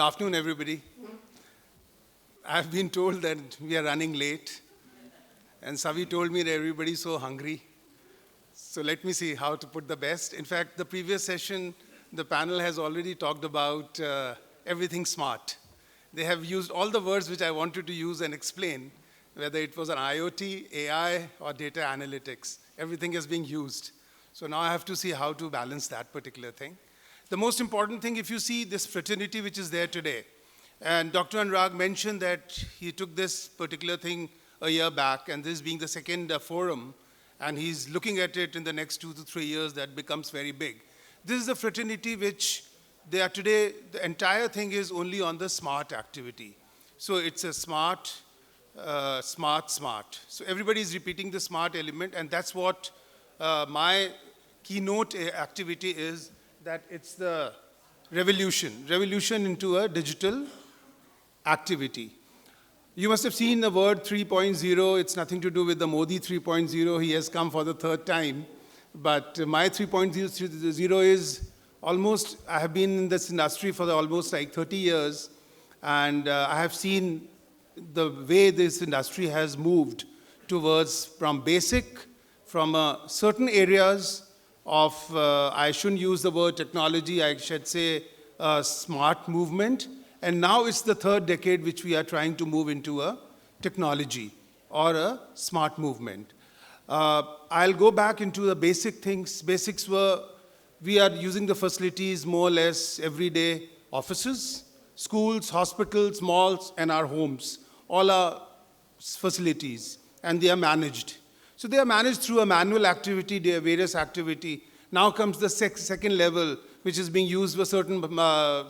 afternoon, everybody. I've been told that we are running late, and Savi told me that everybody's so hungry. So let me see how to put the best. In fact, the previous session, the panel has already talked about everything smart. They have used all the words which I wanted to use and explain, whether it was an IoT, AI, or data analytics. Everything is being used. So now I have to see how to balance that particular thing. The most important thing, if you see this fraternity which is there today, and Dr. Anurag mentioned that he took this particular thing a year back, and this being the second forum, and he's looking at it in the next 2 to 3 years, that becomes very big. This is a fraternity which they are today, the entire thing is only on the smart activity. So it's a smart. So everybody is repeating the smart element, and that's what my keynote activity is, that it's the revolution into a digital activity. You must have seen the word 3.0. It's nothing to do with the Modi 3.0. He has come for the third time. But my 3.0 is almost, I have been in this industry for almost like 30 years, and I have seen the way this industry has moved towards from certain areas of, I shouldn't use the word technology, I should say smart movement. And now it's the third decade which we are trying to move into a technology or a smart movement. I'll go back into the basic things. Basics were, we are using the facilities more or less every day, offices, schools, hospitals, malls, and our homes. All are facilities, and they are managed. So they are managed through a manual activity, their various activity. Now comes the second level, which is being used for a certain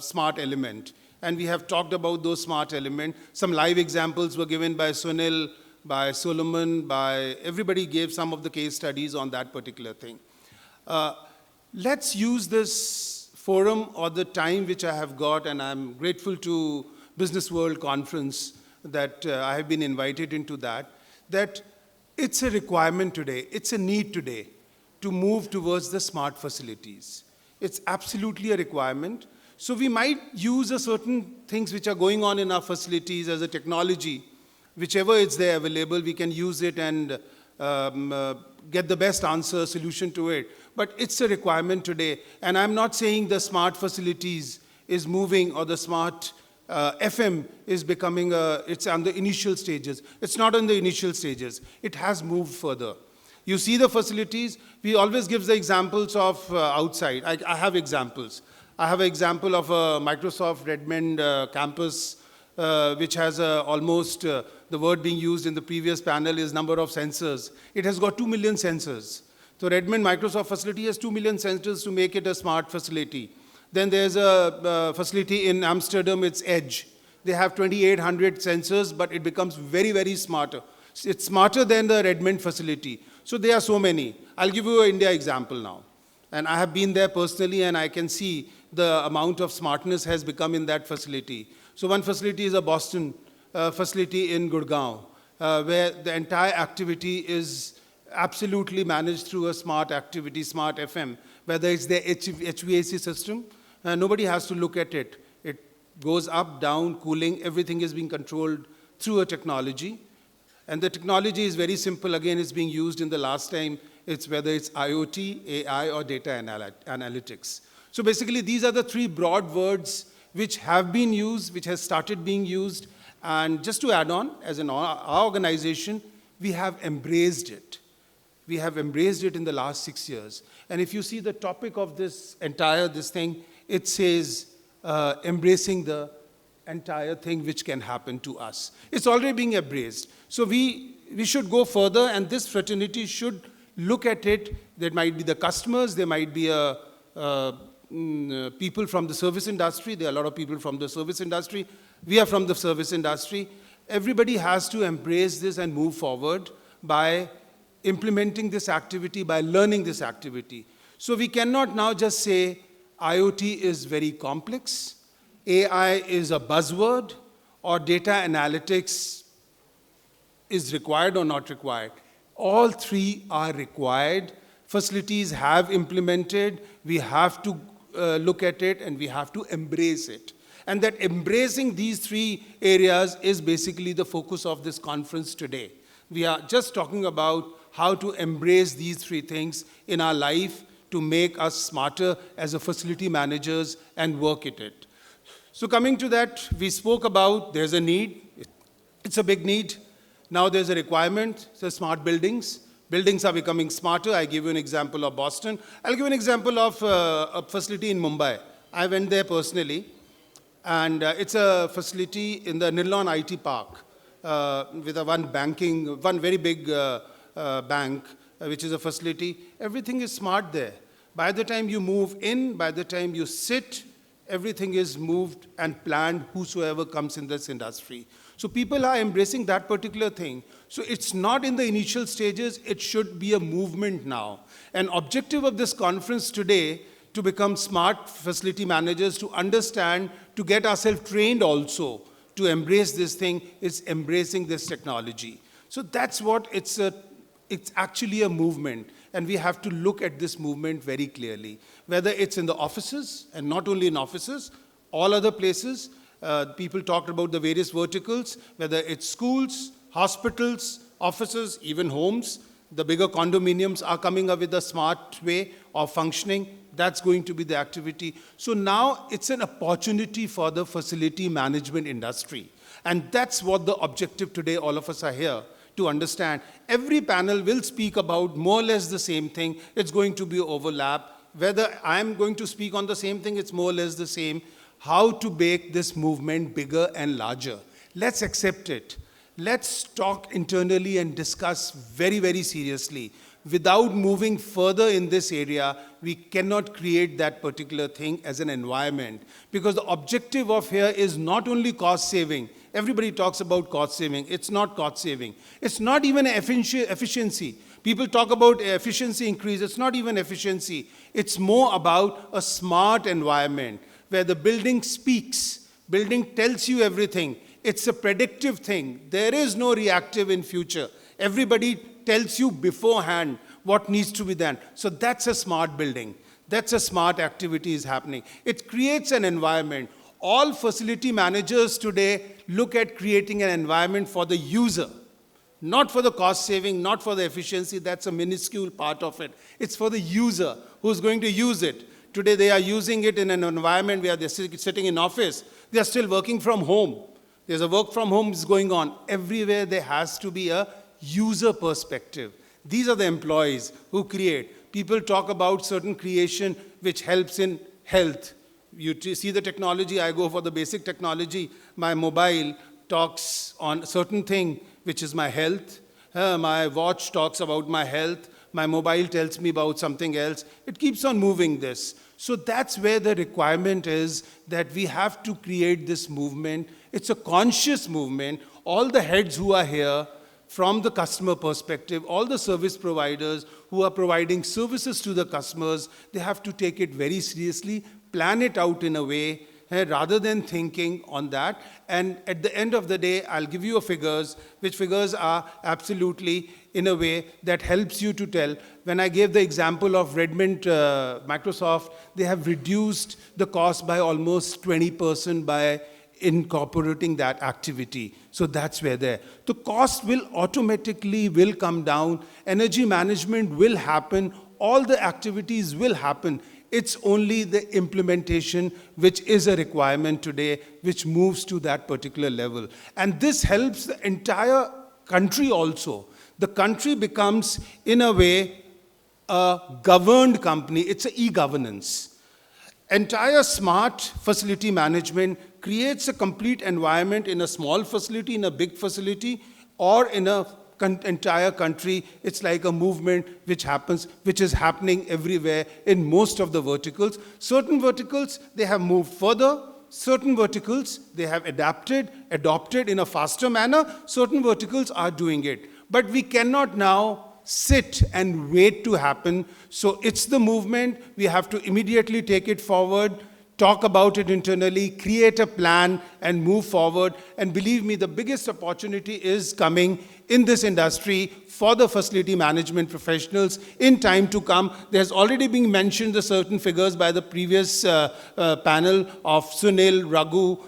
smart element. And we have talked about those smart elements. Some live examples were given by Sunil, by Solomon, by everybody gave some of the case studies on that particular thing. Let's use this forum or the time which I have got, and I'm grateful to Business World Conference that I have been invited into that it's a requirement today, it's a need today to move towards the smart facilities. It's absolutely a requirement. So we might use a certain things which are going on in our facilities as a technology, whichever is there available, we can use it and get the best answer, solution to it. But it's a requirement today. And I'm not saying the smart facilities is moving or the smart FM is becoming, it's on the initial stages. It's not on the initial stages. It has moved further. You see the facilities, we always give the examples of outside. I have examples. I have an example of a Microsoft Redmond campus, which has almost, the word being used in the previous panel is number of sensors. It has got 2 million sensors. So Redmond Microsoft facility has 2 million sensors to make it a smart facility. Then there's a facility in Amsterdam, it's Edge. They have 2,800 sensors, but it becomes very, very smarter. It's smarter than the Redmond facility. So there are so many. I'll give you an India example now. And I have been there personally, and I can see the amount of smartness has become in that facility. So one facility is a Boston facility in Gurgaon, where the entire activity is absolutely managed through a smart activity, smart FM, whether it's the HVAC system. Nobody has to look at it. It goes up, down, cooling, everything is being controlled through a technology. And the technology is very simple. Again, it's being used in the last time. It's whether it's IoT, AI, or data analytics. So basically, these are the three broad words which have been used, which has started being used. And just to add on, as our organization, we have embraced it. We have embraced it in the last 6 years. And if you see the topic of this thing, it says embracing the entire thing which can happen to us. It's already being embraced. So we should go further, and this fraternity should look at it. There might be the customers, there might be people from the service industry. There are a lot of people from the service industry. We are from the service industry. Everybody has to embrace this and move forward by implementing this activity, by learning this activity. So we cannot now just say IoT is very complex, AI is a buzzword, or data analytics is required or not required. All three are required. Facilities have implemented. We have to look at it, and we have to embrace it. And that embracing these three areas is basically the focus of this conference today. We are just talking about how to embrace these three things in our life to make us smarter as a facility managers and work at it. So coming to that, we spoke about there's a need. It's a big need. Now there's a requirement, so smart buildings. Buildings are becoming smarter. I give you an example of Boston. I'll give you an example of a facility in Mumbai. I went there personally, and it's a facility in the Nilon IT Park with one very big bank, which is a facility. Everything is smart there. By the time you move in, by the time you sit, everything is moved and planned, whosoever comes in this industry. So people are embracing that particular thing. So it's not in the initial stages, it should be a movement now. An objective of this conference today to become smart facility managers, to understand, to get ourselves trained also, to embrace this thing, is embracing this technology. So that's what it's actually a movement. And we have to look at this movement very clearly. Whether it's in the offices, and not only in offices, all other places. People talked about the various verticals, whether it's schools, hospitals, offices, even homes. The bigger condominiums are coming up with a smart way of functioning. That's going to be the activity. So now it's an opportunity for the facility management industry. And that's what the objective today, all of us are here to understand. Every panel will speak about more or less the same thing. It's going to be overlap. Whether I'm going to speak on the same thing, it's more or less the same. How to make this movement bigger and larger. Let's accept it. Let's talk internally and discuss very, very seriously. Without moving further in this area, we cannot create that particular thing as an environment. Because the objective of here is not only cost saving. Everybody talks about cost saving. It's not cost saving. It's not even efficiency. People talk about efficiency increase. It's not even efficiency. It's more about a smart environment where the building speaks. Building tells you everything. It's a predictive thing. There is no reactive in future. Everybody tells you beforehand what needs to be done. So that's a smart building. That's a smart activity is happening. It creates an environment. All facility managers today look at creating an environment for the user. Not for the cost saving, not for the efficiency. That's a minuscule part of it. It's for the user who's going to use it. Today they are using it in an environment where they're sitting in office. They are still working from home. There's a work from home is going on. Everywhere there has to be a user perspective. These are the employees who create. People talk about certain creation which helps in health. You see the technology, I go for the basic technology. My mobile talks on a certain thing which is my health. My watch talks about my health. My mobile tells me about something else. It keeps on moving this. So that's where the requirement is that we have to create this movement. It's a conscious movement. All the heads who are here, from the customer perspective, all the service providers who are providing services to the customers, they have to take it very seriously, plan it out in a way, rather than thinking on that. And at the end of the day, I'll give you figures, which figures are absolutely in a way that helps you to tell. When I gave the example of Redmond, Microsoft, they have reduced the cost by almost 20% by incorporating that activity. So that's where there. The cost will automatically come down. Energy management will happen. All the activities will happen. It's only the implementation which is a requirement today, which moves to that particular level. And this helps the entire country also. The country becomes, in a way, a governed company. It's an e-governance. Entire smart facility management creates a complete environment in a small facility, in a big facility, or in a entire country. It's like a movement which happens, which is happening everywhere in most of the verticals. Certain verticals, they have moved further. Certain verticals, they have adopted in a faster manner. Certain verticals are doing it. But we cannot now sit and wait to happen. So it's the movement. We have to immediately take it forward talk about it internally, create a plan, and move forward. And believe me, the biggest opportunity is coming in this industry for the facility management professionals in time to come. There's already been mentioned the certain figures by the previous panel of Sunil, Raghu,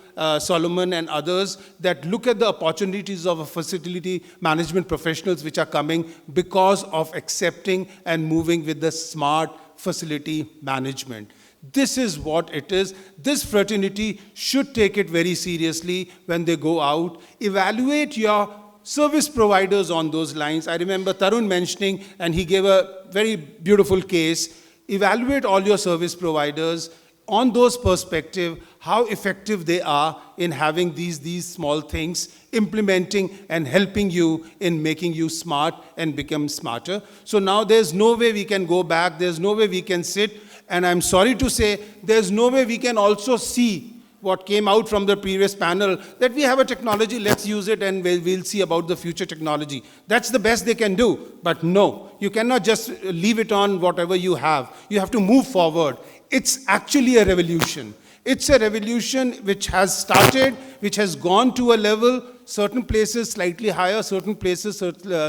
Solomon and others, that look at the opportunities of a facility management professionals which are coming because of accepting and moving with the smart facility management. This is what it is. This fraternity should take it very seriously when they go out. Evaluate your service providers on those lines. I remember Tarun mentioning, and he gave a very beautiful case. Evaluate all your service providers on those perspective, how effective they are in having these small things, implementing and helping you in making you smart and become smarter. So now there's no way we can go back. There's no way we can sit. And I'm sorry to say, there's no way we can also see what came out from the previous panel, that we have a technology, let's use it and we'll see about the future technology. That's the best they can do. But no, you cannot just leave it on whatever you have. You have to move forward. It's actually a revolution. It's a revolution which has started, which has gone to a level, certain places slightly higher, certain places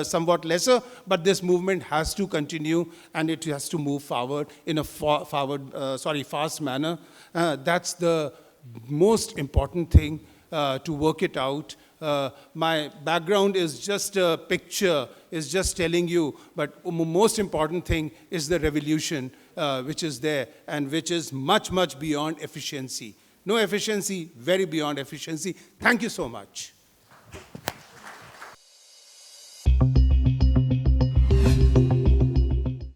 somewhat lesser, but this movement has to continue and it has to move forward in a fast manner. That's the most important thing to work it out. My background is just a picture, is just telling you, but most important thing is the revolution which is there and which is much, much beyond efficiency. No efficiency, very beyond efficiency. Thank you so much.